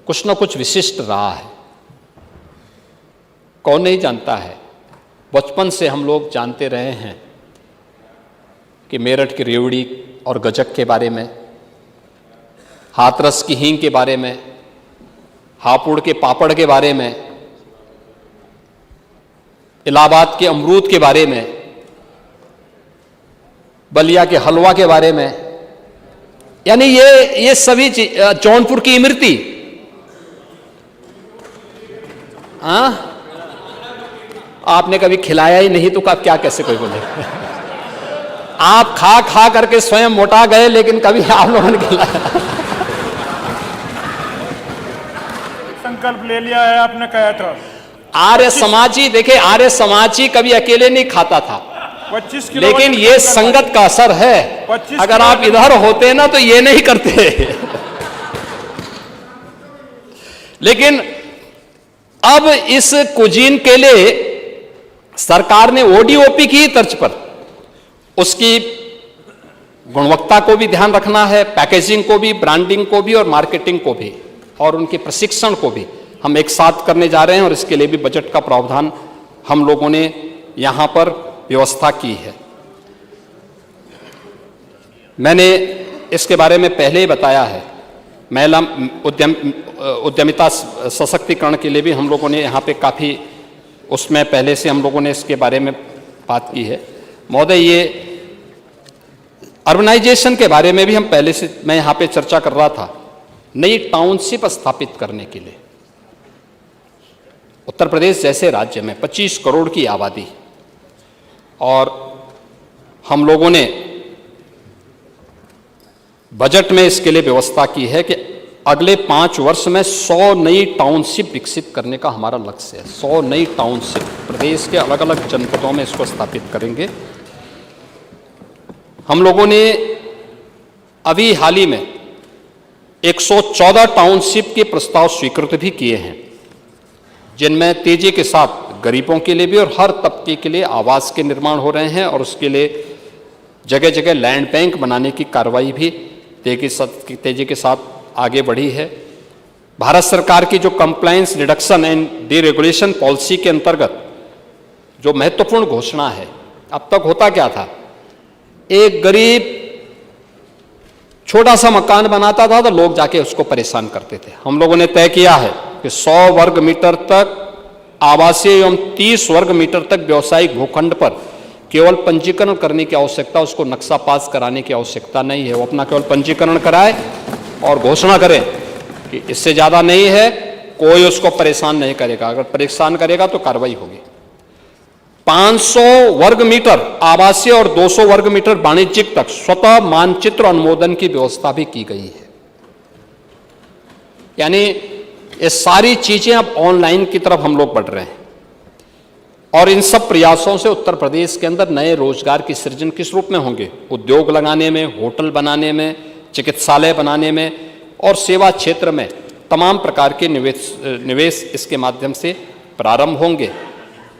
कुछ ना कुछ विशिष्ट रहा है। कौन नहीं जानता है, बचपन से हम लोग जानते रहे हैं कि मेरठ की रेवड़ी और गजक के बारे में, हाथरस की हींग के बारे में, हापुड़ के पापड़ के बारे में, इलाहाबाद के अमरूद के बारे में, बलिया के हलवा के बारे में, यानी ये सभी जौनपुर की इमरती, हाँ, आपने कभी खिलाया ही नहीं तो क्या कैसे कोई बोले। आप खा खा करके स्वयं मोटा गए, लेकिन कभी आप लोगों ने खिलाया। संकल्प ले लिया है आपने, कहा था आर्य समाजी, देखे आर्य समाजी कभी अकेले नहीं खाता था, 25 किलो, लेकिन ये संगत का असर है। अगर आप इधर होते ना तो ये नहीं करते। लेकिन अब इस कुजीन के लिए सरकार ने ओडीओपी की तर्ज पर उसकी गुणवत्ता को भी ध्यान रखना है, पैकेजिंग को भी, ब्रांडिंग को भी और मार्केटिंग को भी, और उनके प्रशिक्षण को भी हम एक साथ करने जा रहे हैं। और इसके लिए भी बजट का प्रावधान हम लोगों ने यहां पर व्यवस्था की है। मैंने इसके बारे में पहले ही बताया है, महिला उद्यमिता सशक्तिकरण के लिए भी हम लोगों ने यहाँ पे काफ़ी, उसमें पहले से हम लोगों ने इसके बारे में बात की है। महोदय, ये अर्बनाइजेशन के बारे में भी हम पहले से, मैं यहाँ पे चर्चा कर रहा था, नई टाउनशिप स्थापित करने के लिए उत्तर प्रदेश जैसे राज्य में 25 करोड़ की आबादी, और हम लोगों ने बजट में इसके लिए व्यवस्था की है कि अगले 5 वर्ष में 100 नई टाउनशिप विकसित करने का हमारा लक्ष्य है। 100 नई टाउनशिप प्रदेश के अलग अलग जनपदों में इसको स्थापित करेंगे। हम लोगों ने अभी हाल ही में 114 टाउनशिप के प्रस्ताव स्वीकृत भी किए हैं, जिनमें तेजी के साथ गरीबों के लिए भी और हर तबके के लिए आवास के निर्माण हो रहे हैं, और उसके लिए जगह जगह लैंड बैंक बनाने की कार्रवाई भी तेजी के साथ आगे बढ़ी है। भारत सरकार की जो compliance reduction and deregulation policy के अंतर्गत जो महत्वपूर्ण घोषणा है, अब तक होता क्या था, एक गरीब छोटा सा मकान बनाता था तो लोग जाके उसको परेशान करते थे। हम लोगों ने तय किया है कि 100 वर्ग मीटर तक आवासीय एवं 30 वर्ग मीटर तक व्यावसायिक भूखंड पर केवल पंजीकरण करने की आवश्यकता, उसको नक्शा पास कराने की आवश्यकता नहीं है। वो अपना केवल पंजीकरण कराए और घोषणा करें कि इससे ज़्यादा नहीं है, कोई उसको परेशान नहीं करेगा। अगर परेशान करेगा तो कार्रवाई होगी। 500 वर्ग मीटर आवासीय और 200 वर्ग मीटर वाणिज्यिक तक स्वतः मानचित्र अनुमोदन की व्यवस्था भी की गई है। यानी ये सारी चीजें अब ऑनलाइन की तरफ हम लोग बढ़ रहे हैं, और इन सब प्रयासों से उत्तर प्रदेश के अंदर नए रोजगार की सृजन किस रूप में होंगे, उद्योग लगाने में, होटल बनाने में, चिकित्सालय बनाने में और सेवा क्षेत्र में तमाम प्रकार के निवेश इसके माध्यम से प्रारंभ होंगे।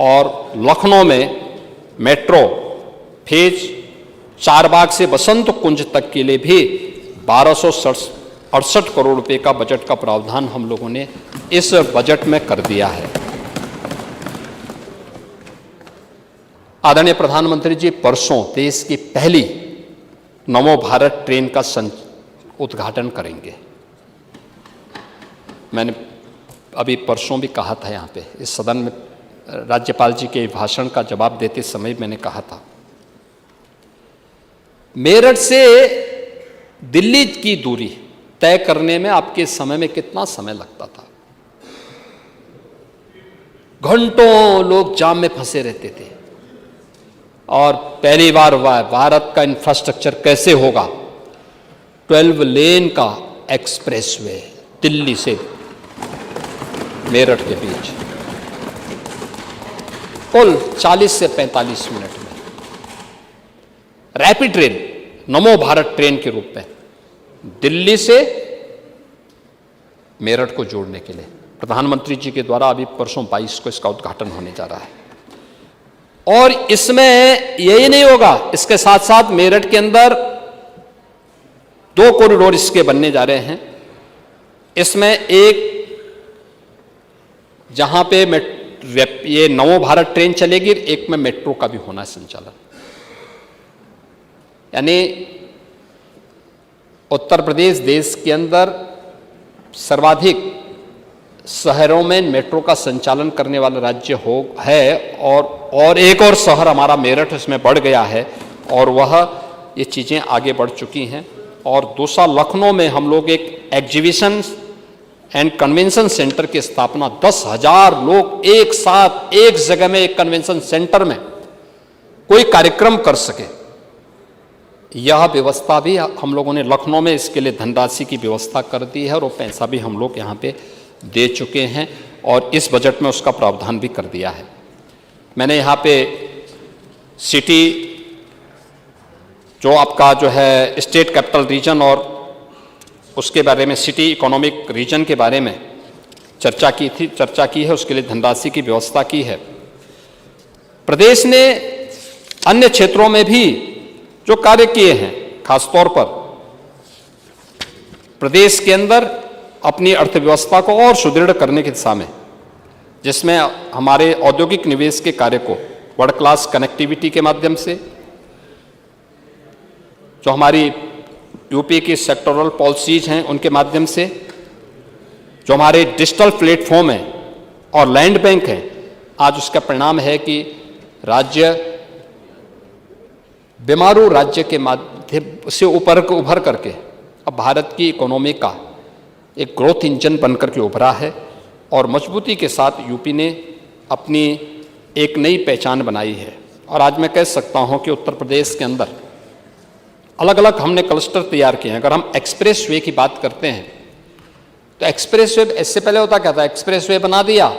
और लखनऊ में मेट्रो फेज 4 बाग से बसंत कुंज तक के लिए भी 1268 करोड़ रुपए का बजट का प्रावधान हम लोगों ने इस बजट में कर दिया है। आदरणीय प्रधानमंत्री जी परसों देश की पहली नमो भारत ट्रेन का उद्घाटन करेंगे। मैंने अभी परसों भी कहा था यहाँ पे इस सदन में, राज्यपाल जी के भाषण का जवाब देते समय मैंने कहा था, मेरठ से दिल्ली की दूरी तय करने में आपके समय में कितना समय लगता था। घंटों लोग जाम में फंसे रहते थे, और पहली बार हुआ है भारत का इंफ्रास्ट्रक्चर कैसे होगा, 12 लेन का एक्सप्रेसवे दिल्ली से मेरठ के बीच कुल 40 से 45 मिनट में रैपिड ट्रेन, नमो भारत ट्रेन के रूप में दिल्ली से मेरठ को जोड़ने के लिए प्रधानमंत्री जी के द्वारा अभी परसों 22 को इसका उद्घाटन होने जा रहा है। और इसमें यही नहीं होगा, इसके साथ साथ मेरठ के अंदर 2 कॉरिडोर इसके बनने जा रहे हैं। इसमें एक जहां पे ये नवो भारत ट्रेन चलेगी, एक में मेट्रो का भी होना है संचालन। यानी उत्तर प्रदेश देश के अंदर सर्वाधिक शहरों में मेट्रो का संचालन करने वाला राज्य है, और एक और शहर हमारा मेरठ इसमें बढ़ गया है, और वह ये चीज़ें आगे बढ़ चुकी हैं। और दूसरा, लखनऊ में हम लोग एक एग्जीबिशन एंड कन्वेंशन सेंटर की स्थापना, 10,000 लोग एक साथ एक जगह में एक कन्वेंशन सेंटर में कोई कार्यक्रम कर सके, यह व्यवस्था भी हम लोगों ने लखनऊ में इसके लिए धनराशि की व्यवस्था कर दी है, और वो पैसा भी हम लोग यहाँ पे दे चुके हैं, और इस बजट में उसका प्रावधान भी कर दिया है। मैंने यहाँ पे सिटी जो आपका जो है स्टेट कैपिटल रीजन और उसके बारे में सिटी इकोनॉमिक रीजन के बारे में चर्चा की है, उसके लिए धनराशि की व्यवस्था की है। प्रदेश ने अन्य क्षेत्रों में भी जो कार्य किए हैं, खासतौर पर प्रदेश के अंदर अपनी अर्थव्यवस्था को और सुदृढ़ करने की दिशा में, जिसमें हमारे औद्योगिक निवेश के कार्य को वर्ल्ड क्लास कनेक्टिविटी के माध्यम से, जो हमारी यूपी की सेक्टोरल पॉलिसीज हैं उनके माध्यम से, जो हमारे डिजिटल प्लेटफॉर्म हैं और लैंड बैंक हैं, आज उसका परिणाम है कि राज्य बीमारू राज्य के माध्यम से उभर करके अब भारत की इकोनॉमी का एक ग्रोथ इंजन बनकर के उभरा है, और मजबूती के साथ यूपी ने अपनी एक नई पहचान बनाई है। और आज मैं कह सकता हूं कि उत्तर प्रदेश के अंदर अलग अलग हमने क्लस्टर तैयार किए हैं। अगर हम एक्सप्रेस वे की बात करते हैं तो एक्सप्रेस वे, इससे पहले होता क्या था, एक्सप्रेस वे बना दिया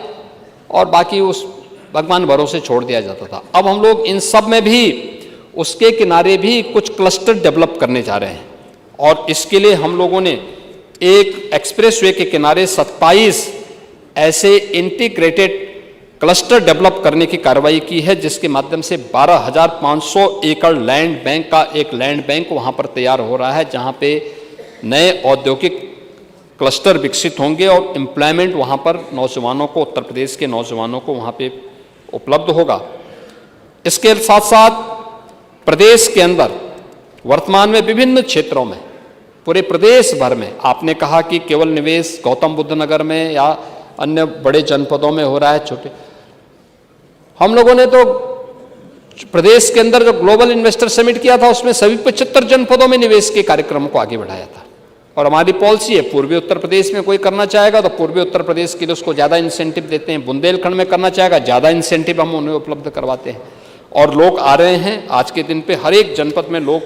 और बाकी उस भगवान भरोसे छोड़ दिया जाता था। अब हम लोग इन सब में भी उसके किनारे भी कुछ क्लस्टर डेवलप करने जा रहे हैं, और इसके लिए हम लोगों ने एक एक्सप्रेस वे के किनारे 27 ऐसे इंटीग्रेटेड क्लस्टर डेवलप करने की कार्रवाई की है, जिसके माध्यम से 12,500 एकड़ लैंड बैंक का एक लैंड बैंक वहां पर तैयार हो रहा है, जहां पे नए औद्योगिक क्लस्टर विकसित होंगे और एम्प्लॉयमेंट वहां पर नौजवानों को, उत्तर प्रदेश के नौजवानों को वहां पे उपलब्ध होगा। इसके साथ साथ प्रदेश के अंदर वर्तमान में विभिन्न क्षेत्रों में, पूरे प्रदेश भर में, आपने कहा कि केवल निवेश गौतम बुद्ध नगर में या अन्य बड़े जनपदों में हो रहा है, छोटे, हम लोगों ने तो प्रदेश के अंदर जो ग्लोबल इन्वेस्टर समिट किया था उसमें सभी 75 जनपदों में निवेश के कार्यक्रमों को आगे बढ़ाया था। और हमारी पॉलिसी है, पूर्वी उत्तर प्रदेश में कोई करना चाहेगा तो पूर्वी उत्तर प्रदेश के लिए उसको ज़्यादा इंसेंटिव देते हैं, बुंदेलखंड में करना चाहेगा ज़्यादा इंसेंटिव हम उन्हें उपलब्ध करवाते हैं, और लोग आ रहे हैं। आज के दिन पे हर एक जनपद में लोग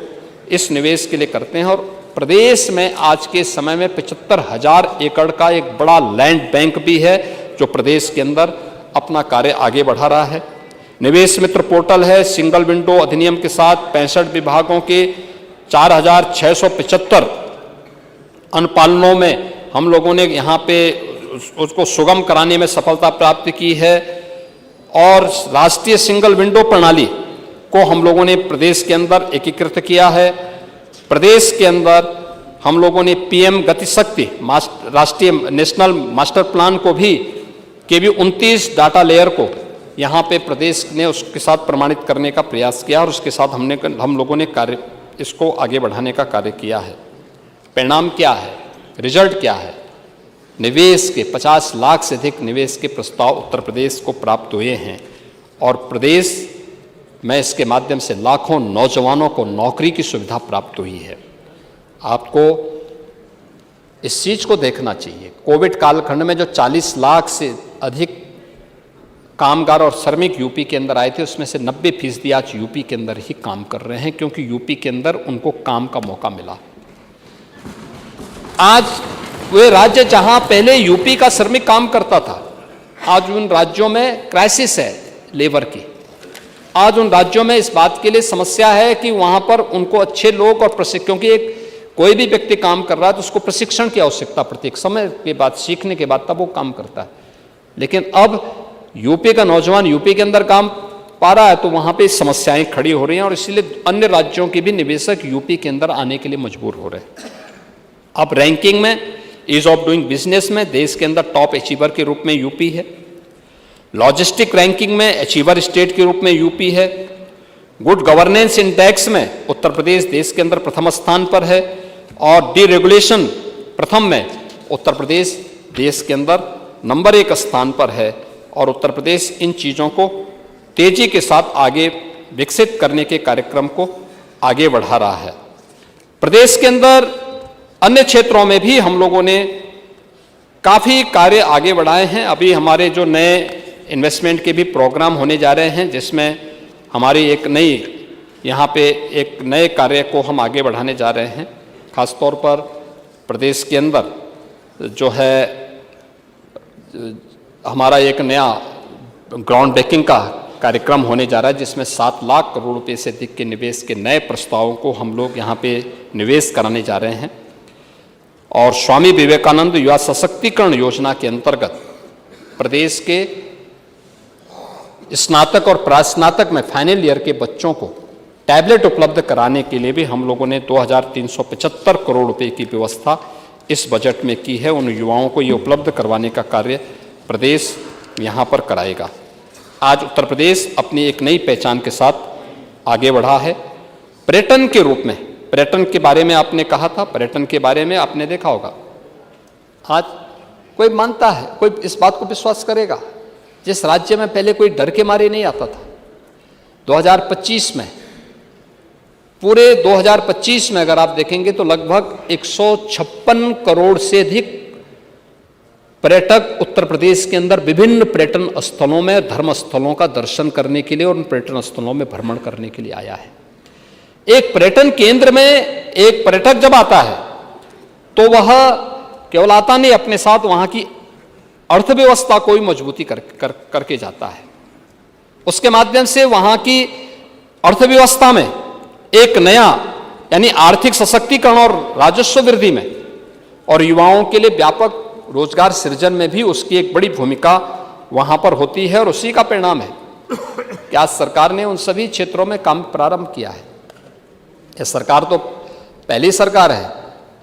इस निवेश के लिए करते हैं, और प्रदेश में आज के समय में 75,000 एकड़ का एक बड़ा लैंड बैंक भी है, जो प्रदेश के अंदर अपना कार्य आगे बढ़ा रहा है। निवेश मित्र पोर्टल है, सिंगल विंडो अधिनियम के साथ 65 विभागों के 4,675 अनुपालनों में हम लोगों ने यहाँ पे उसको सुगम कराने में सफलता प्राप्त की है, और राष्ट्रीय सिंगल विंडो प्रणाली को हम लोगों ने प्रदेश के अंदर एकीकृत किया है। प्रदेश के अंदर हम लोगों ने पीएम गति शक्ति राष्ट्रीय नेशनल मास्टर प्लान को भी 29 डाटा लेयर को यहाँ पे प्रदेश ने उसके साथ प्रमाणित करने का प्रयास किया, और उसके साथ हम लोगों ने कार्य इसको आगे बढ़ाने का कार्य किया है। परिणाम क्या है, रिजल्ट क्या है? निवेश के 50 लाख से अधिक निवेश के प्रस्ताव उत्तर प्रदेश को प्राप्त हुए हैं, और प्रदेश में इसके माध्यम से लाखों नौजवानों को नौकरी की सुविधा प्राप्त हुई है। आपको इस चीज़ को देखना चाहिए, कोविड कालखंड में जो 40 लाख से अधिक कामगार और श्रमिक यूपी के अंदर आए थे, उसमें से 90% आज यूपी के अंदर ही काम कर रहे हैं, क्योंकि यूपी के अंदर उनको काम का मौका मिला। आज वे राज्य जहां पहले यूपी का श्रमिक काम करता था, आज उन राज्यों में क्राइसिस है लेबर की। आज उन राज्यों में इस बात के लिए समस्या है कि वहां पर उनको अच्छे लोग और क्योंकि एक कोई भी व्यक्ति काम कर रहा है तो उसको प्रशिक्षण की आवश्यकता पड़ती है, समय के बाद, सीखने के बाद तब वो काम करता है। लेकिन अब यूपी का नौजवान यूपी के अंदर काम पा रहा है, तो वहां पे समस्याएं खड़ी हो रही हैं, और इसलिए अन्य राज्यों के भी निवेशक यूपी के अंदर आने के लिए मजबूर हो रहे हैं। अब रैंकिंग में ईज ऑफ डूइंग बिजनेस में देश के अंदर टॉप अचीवर के रूप में यूपी है। लॉजिस्टिक रैंकिंग में अचीवर स्टेट के रूप में यूपी है। गुड गवर्नेंस इंडेक्स में उत्तर प्रदेश देश के अंदर प्रथम स्थान पर है। और डीरेगुलेशन प्रथम में उत्तर प्रदेश देश के अंदर नंबर 1 स्थान पर है। और उत्तर प्रदेश इन चीज़ों को तेजी के साथ आगे विकसित करने के कार्यक्रम को आगे बढ़ा रहा है। प्रदेश के अंदर अन्य क्षेत्रों में भी हम लोगों ने काफ़ी कार्य आगे बढ़ाए हैं। अभी हमारे जो नए इन्वेस्टमेंट के भी प्रोग्राम होने जा रहे हैं, जिसमें हमारी एक नई यहाँ पे एक नए कार्य को हम आगे बढ़ाने जा रहे हैं। खासतौर पर प्रदेश के अंदर जो है हमारा एक नया ग्राउंड ब्रेकिंग का कार्यक्रम होने जा रहा है, जिसमें 7 लाख करोड़ रुपए से अधिक के निवेश के नए प्रस्तावों को हम लोग यहाँ पे निवेश कराने जा रहे हैं। और स्वामी विवेकानंद युवा सशक्तिकरण योजना के अंतर्गत प्रदेश के स्नातक और प्रास्नातक में फाइनल ईयर के बच्चों को टैबलेट उपलब्ध कराने के लिए भी हम लोगों ने 2375 करोड़ रुपए की व्यवस्था इस बजट में की है। उन युवाओं को ये उपलब्ध करवाने का कार्य प्रदेश यहाँ पर कराएगा। आज उत्तर प्रदेश अपनी एक नई पहचान के साथ आगे बढ़ा है। पर्यटन के रूप में, पर्यटन के बारे में आपने कहा था, पर्यटन के बारे में आपने देखा होगा, आज कोई मानता है, कोई इस बात को विश्वास करेगा, जिस राज्य में पहले कोई डर के मारे नहीं आता था, 2025 में, पूरे 2025 में अगर आप देखेंगे तो लगभग 156 करोड़ से अधिक पर्यटक उत्तर प्रदेश के अंदर विभिन्न पर्यटन स्थलों में, धर्म स्थलों का दर्शन करने के लिए और उन पर्यटन स्थलों में भ्रमण करने के लिए आया है। एक पर्यटन केंद्र में एक पर्यटक जब आता है तो वह केवल आता नहीं, अपने साथ वहां की अर्थव्यवस्था को भी मजबूती करके जाता है। उसके माध्यम से वहां की अर्थव्यवस्था में एक नया यानी आर्थिक सशक्तिकरण और राजस्व वृद्धि में और युवाओं के लिए व्यापक रोजगार सृजन में भी उसकी एक बड़ी भूमिका वहां पर होती है। और उसी का परिणाम है कि आज सरकार ने उन सभी क्षेत्रों में काम प्रारंभ किया है। यह सरकार तो पहली सरकार है,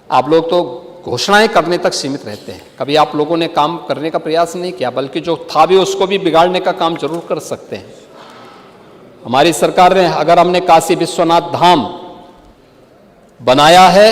आप लोग तो घोषणाएं करने तक सीमित रहते हैं, कभी आप लोगों ने काम करने का प्रयास नहीं किया, बल्कि जो था भी उसको भी बिगाड़ने का काम जरूर कर सकते हैं। हमारी सरकार ने, अगर हमने काशी विश्वनाथ धाम बनाया है